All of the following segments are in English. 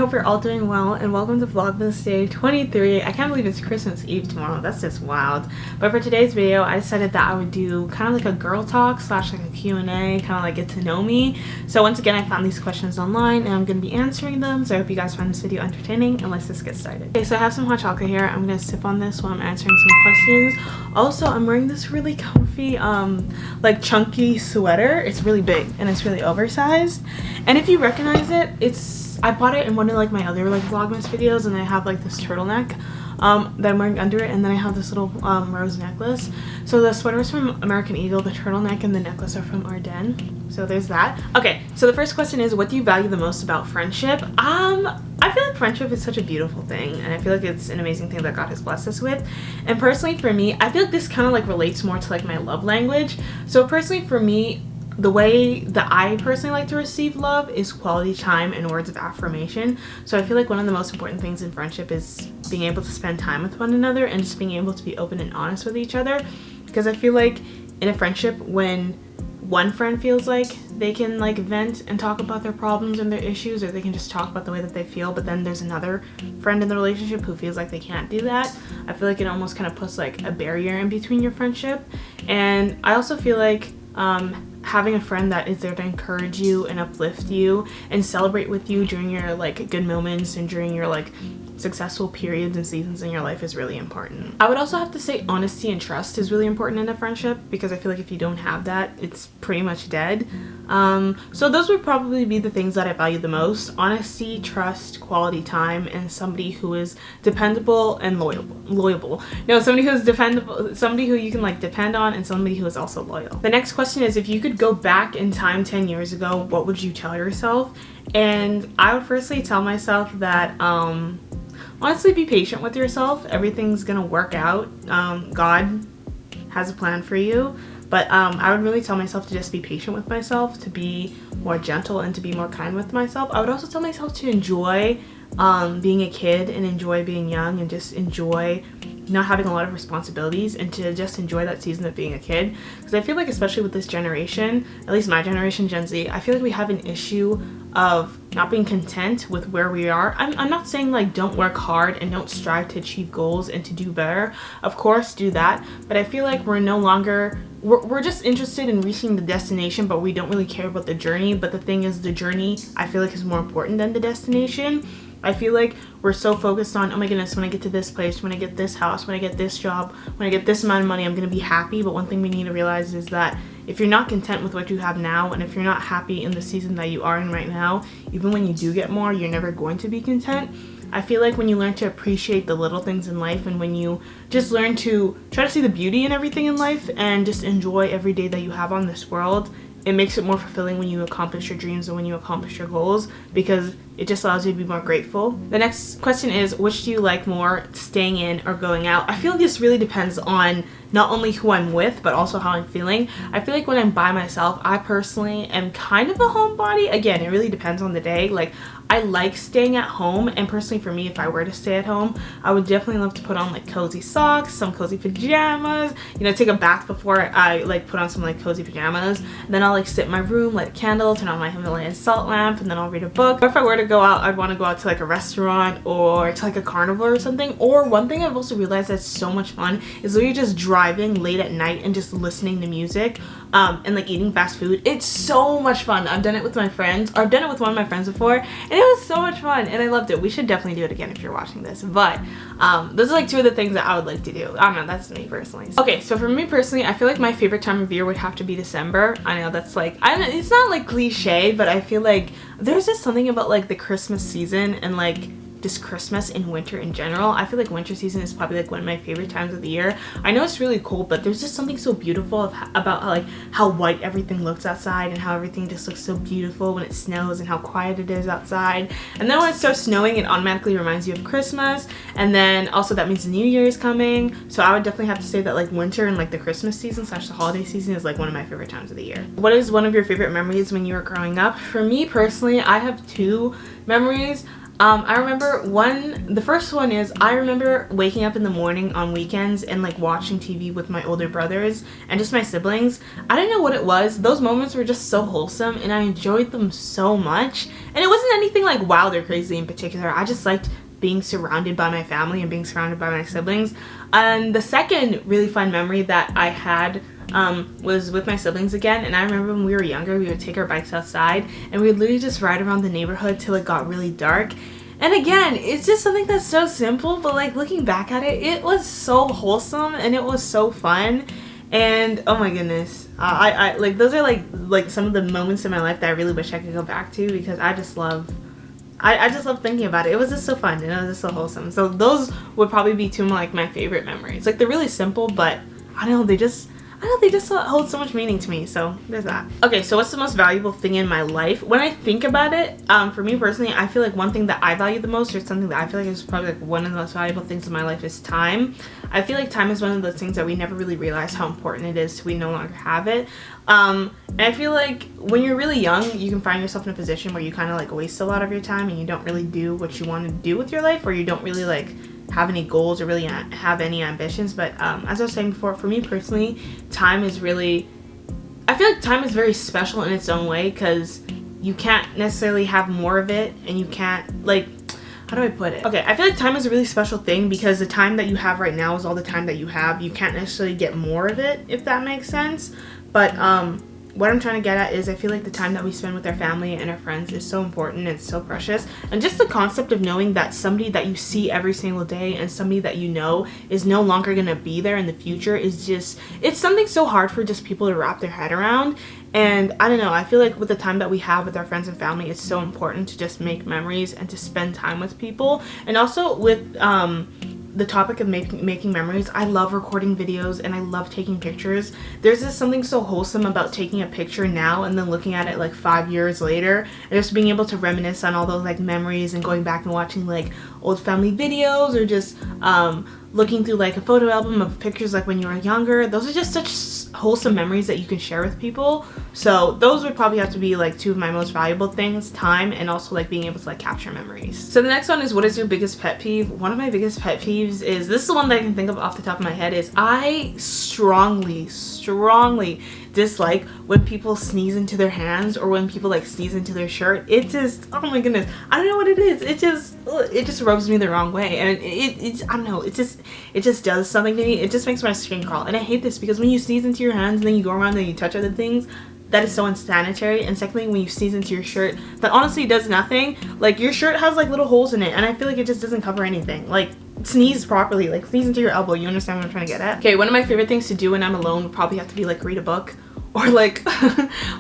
hope you're all doing well and welcome to Vlogmas Day 23. I can't believe it's Christmas Eve tomorrow. That's just wild. But for today's video, I decided that I would do kind of like a girl talk slash like a Q&A, kind of like get to know me. So once again, I found these questions online and I'm going to be answering them. So I hope you guys find this video entertaining and let's just get started. Okay, so I have some hot chocolate here. I'm going to sip on this while I'm answering some questions. Also, I'm wearing this really comfy, like chunky sweater. It's really big and it's really oversized. And if you recognize it, I bought it in one of like my other like Vlogmas videos, and I have like this turtleneck that I'm wearing under it, and then I have this little rose necklace. So the sweater is from American Eagle, the turtleneck and the necklace are from Ardennes. So there's that. Okay, so the first question is, what do you value the most about friendship? I feel like friendship is such a beautiful thing, and I feel like it's an amazing thing that God has blessed us with. And personally for me, I feel like this kind of like relates more to like my love language. So personally for me, the way that I personally like to receive love is quality time and words of affirmation. So I feel like one of the most important things in friendship is being able to spend time with one another and just being able to be open and honest with each other. Because I feel like in a friendship, when one friend feels like they can like vent and talk about their problems and their issues, or they can just talk about the way that they feel, but then there's another friend in the relationship who feels like they can't do that, I feel like it almost kind of puts like a barrier in between your friendship. And I also feel like having a friend that is there to encourage you and uplift you and celebrate with you during your like good moments and during your like successful periods and seasons in your life is really important. I would also have to say honesty and trust is really important in a friendship, because I feel like if you don't have that, it's pretty much dead. So those would probably be the things that I value the most: honesty, trust, quality time, and somebody who is dependable and loyal. No, somebody who's dependable, somebody who you can like depend on, and somebody who is also loyal. The next question is, if you could go back in time 10 years ago, what would you tell yourself? And I would firstly tell myself that honestly, be patient with yourself. Everything's gonna work out. God has a plan for you. But I would really tell myself to just be patient with myself, to be more gentle, and to be more kind with myself. I would also tell myself to enjoy being a kid and enjoy being young and just enjoy not having a lot of responsibilities, and to just enjoy that season of being a kid. Because I feel like, especially with this generation, at least my generation, Gen Z, I feel like we have an issue of not being content with where we are. I'm not saying like don't work hard and don't strive to achieve goals and to do better. Of course, do that. But I feel like we're just interested in reaching the destination, but we don't really care about the journey. But the thing is, the journey, I feel like, is more important than the destination. I feel like we're so focused on, oh my goodness, when I get to this place, when I get this house, when I get this job, when I get this amount of money, I'm gonna be happy. But one thing we need to realize is that if you're not content with what you have now, and if you're not happy in the season that you are in right now, even when you do get more, you're never going to be content. I feel like when you learn to appreciate the little things in life, and when you just learn to try to see the beauty in everything in life and just enjoy every day that you have on this world, it makes it more fulfilling when you accomplish your dreams and when you accomplish your goals, because it just allows you to be more grateful. The next question is, which do you like more, staying in or going out? I feel like this really depends on not only who I'm with, but also how I'm feeling. I feel like when I'm by myself, I personally am kind of a homebody. Again, it really depends on the day. Like, I like staying at home, and personally for me, if I were to stay at home, I would definitely love to put on like cozy socks, some cozy pajamas, you know, take a bath before I like put on some like cozy pajamas, and then I'll like sit in my room, light a candle, turn on my Himalayan salt lamp, and then I'll read a book. Or if I were to go out, I'd want to go out to like a restaurant or to like a carnival or something. Or one thing I've also realized that's so much fun is literally just driving late at night and just listening to music and like eating fast food. It's so much fun. I've done it with my friends, or I've done it with one of my friends before, and it was so much fun and I loved it. We should definitely do it again if you're watching this. But those are like two of the things that I would like to do. I don't know, that's me personally. Okay, so for me personally, I feel like my favorite time of year would have to be December. I know that's like, it's not like cliche, but I feel like there's just something about like the Christmas season and like just Christmas and winter in general. I feel like winter season is probably like one of my favorite times of the year. I know it's really cold, but there's just something so beautiful about how white everything looks outside, and how everything just looks so beautiful when it snows, and how quiet it is outside. And then when it starts snowing, it automatically reminds you of Christmas, and then also that means the New Year is coming. So I would definitely have to say that like winter and like the Christmas season slash the holiday season is like one of my favorite times of the year. What is one of your favorite memories when you were growing up? For me personally, I have two memories. I remember the first one is, I remember waking up in the morning on weekends and like watching TV with my older brothers and just my siblings. I didn't know what it was. Those moments were just so wholesome and I enjoyed them so much. And it wasn't anything like wild or crazy in particular. I just liked being surrounded by my family and being surrounded by my siblings. And the second really fun memory that I had was with my siblings again. And I remember when we were younger, we would take our bikes outside and we would literally just ride around the neighborhood till it got really dark. And again, it's just something that's so simple, but like looking back at it, it was so wholesome and it was so fun. And oh my goodness, I like, those are like some of the moments in my life that I really wish I could go back to, because I just love thinking about it. It was just so fun and it was just so wholesome. So those would probably be two of my favorite memories. Like, they're really simple, but I don't know, they just hold so much meaning to me. So there's that. Okay, so what's the most valuable thing in my life? When I think about it, for me personally, I feel like one thing that I value the most, or something that I feel like is probably like one of the most valuable things in my life, is time. I feel like time is one of those things that we never really realize how important it is till we no longer have it. And I feel like when you're really young, you can find yourself in a position where you kind of like waste a lot of your time and you don't really do what you want to do with your life, or you don't really like have any goals or really have any ambitions. But as I was saying before, for me personally, time is really, I feel like time is very special in its own way, because you can't necessarily have more of it, and you can't, like, how do I put it? Okay, I feel like time is a really special thing, because the time that you have right now is all the time that you have. You can't necessarily get more of it, if that makes sense. But what I'm trying to get at is, I feel like the time that we spend with our family and our friends is so important. It's so precious. And just the concept of knowing that somebody that you see every single day and somebody that you know is no longer going to be there in the future is just, it's something so hard for just people to wrap their head around. And I don't know, I feel like with the time that we have with our friends and family, it's so important to just make memories and to spend time with people. And also with the topic of making memories, I love recording videos and I love taking pictures. There's just something so wholesome about taking a picture now and then looking at it like 5 years later and just being able to reminisce on all those like memories and going back and watching like old family videos, or just looking through like a photo album of pictures like when you were younger. Those are just such wholesome memories that you can share with people. So those would probably have to be like two of my most valuable things: time, and also like being able to like capture memories. So the next one is, what is your biggest pet peeve? One of my biggest pet peeves is, this is the one that I can think of off the top of my head, is I strongly dislike when people sneeze into their hands, or when people like sneeze into their shirt. It just, oh my goodness, I don't know what it is. It just rubs me the wrong way, and it's I don't know, it just does something to me. It just makes my skin crawl, and I hate this, because when you sneeze into your hands and then you go around and you touch other things, that is so unsanitary. And secondly, when you sneeze into your shirt, that honestly does nothing. Like, your shirt has like little holes in it, and I feel like it just doesn't cover anything. Like, sneeze properly, like sneeze into your elbow. You understand what I'm trying to get at? Okay, one of my favorite things to do when I'm alone would probably have to be like read a book, or like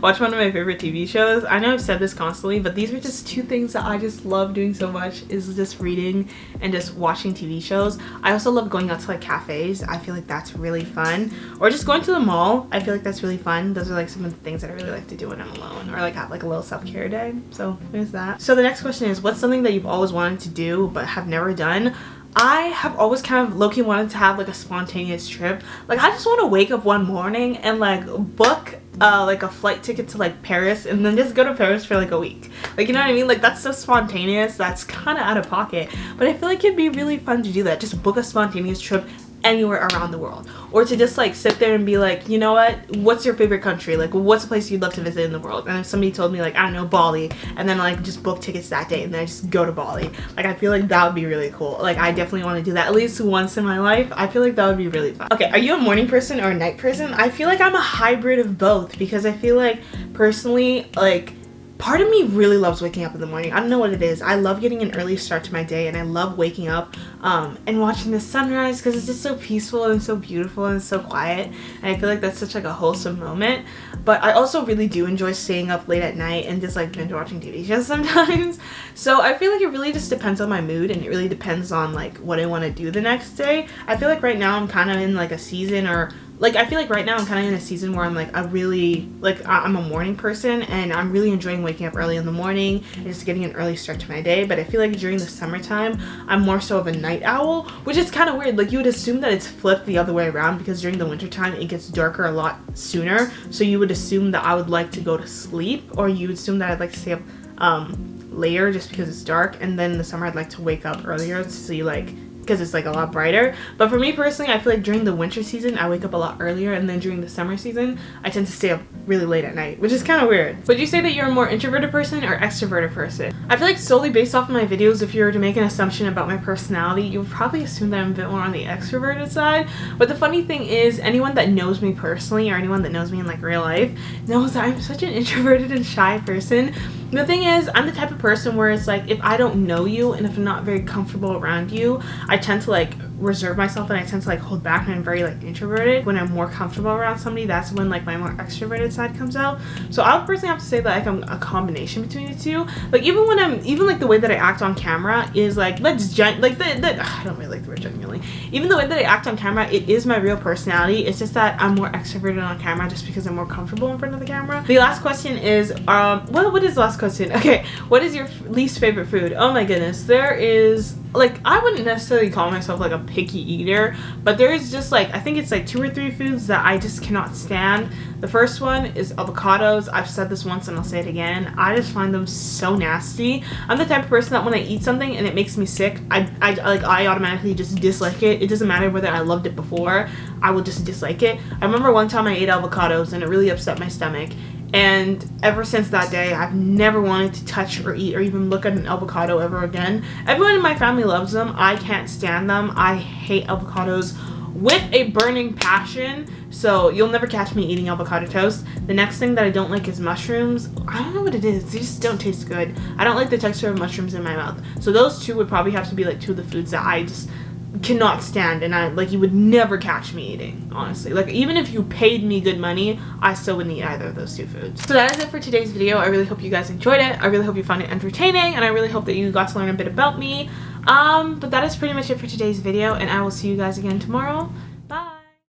watch one of my favorite TV shows. I know I've said this constantly, but these are just two things that I just love doing so much, is just reading and just watching TV shows. I also love going out to like cafes. I feel like that's really fun. Or just going to the mall. I feel like that's really fun. Those are like some of the things that I really like to do when I'm alone, or like have like a little self-care day. So there's that. So the next question is, what's something that you've always wanted to do but have never done? I have always kind of low-key wanted to have like a spontaneous trip. Like, I just want to wake up one morning and like book like a flight ticket to like Paris, and then just go to Paris for like a week. Like, you know what I mean? Like, that's so spontaneous. That's kind of out of pocket, but I feel like it'd be really fun to do that. Just book a spontaneous trip anywhere around the world, or to just like sit there and be like, you know what's your favorite country? Like, what's a place you'd love to visit in the world? And if somebody told me like, I don't know, Bali, and then like just book tickets that day and then I just go to Bali, like, I feel like that would be really cool. Like, I definitely want to do that at least once in my life. I feel like that would be really fun. Okay, are you a morning person or a night person? I feel like I'm a hybrid of both, because I feel like personally, like, part of me really loves waking up in the morning. I don't know what it is. I love getting an early start to my day, and I love waking up and watching the sunrise, because it's just so peaceful and so beautiful and so quiet, and I feel like that's such like a wholesome moment. But I also really do enjoy staying up late at night and just like binge watching TV shows sometimes. So I feel like it really just depends on my mood, and it really depends on like what I want to do the next day. I feel like right now I'm kind of in like a season, or like, I feel like right now I'm kind of in a season where I'm like I'm a morning person, and I'm really enjoying waking up early in the morning and just getting an early start to my day. But I feel like during the summertime, I'm more so of a night owl, which is kind of weird. Like, you would assume that it's flipped the other way around, because during the wintertime it gets darker a lot sooner. So you would assume that I would like to go to sleep, or you would assume that I'd like to stay up later just because it's dark, and then in the summer I'd like to wake up earlier to see like, because it's like a lot brighter. But for me personally, I feel like during the winter season I wake up a lot earlier, and then during the summer season I tend to stay up really late at night, which is kind of weird. Would you say that you're a more introverted person or extroverted person? I feel like solely based off of my videos, if you were to make an assumption about my personality, you would probably assume that I'm a bit more on the extroverted side. But the funny thing is, anyone that knows me personally or anyone that knows me in like real life knows that I'm such an introverted and shy person. The thing is, I'm the type of person where it's like, if I don't know you and if I'm not very comfortable around you, I tend to like reserve myself, and I tend to like hold back, and I'm very like introverted. When I'm more comfortable around somebody, that's when like my more extroverted side comes out. So I would personally have to say that like I'm a combination between the two. Like even like the way that I act on camera is like, I don't really like the word genuinely. Even the way that I act on camera, it is my real personality. It's just that I'm more extroverted on camera just because I'm more comfortable in front of the camera. The last question is, what is the last question? Okay, what is your least favorite food? Oh my goodness, there is, like, I wouldn't necessarily call myself like a picky eater, but there is just like, I think it's like 2 or 3 foods that I just cannot stand. The first one is avocados. I've said this once and I'll say it again. I just find them so nasty. I'm the type of person that when I eat something and it makes me sick, I automatically just dislike it. It doesn't matter whether I loved it before, I will just dislike it. I remember one time I ate avocados and it really upset my stomach. And ever since that day, I've never wanted to touch or eat or even look at an avocado ever again. Everyone in my family loves them. I can't stand them. I hate avocados with a burning passion. So you'll never catch me eating avocado toast. The next thing that I don't like is mushrooms. I don't know what it is. They just don't taste good. I don't like the texture of mushrooms in my mouth. So those 2 would probably have to be like 2 of the foods that I just cannot stand, and I like, you would never catch me eating, honestly. Like, even if you paid me good money, I still wouldn't eat either of those 2 foods. So that is it for today's video. I really hope you guys enjoyed it. I really hope you found it entertaining, and I really hope that you got to learn a bit about me. But that is pretty much it for today's video, and I will see you guys again tomorrow.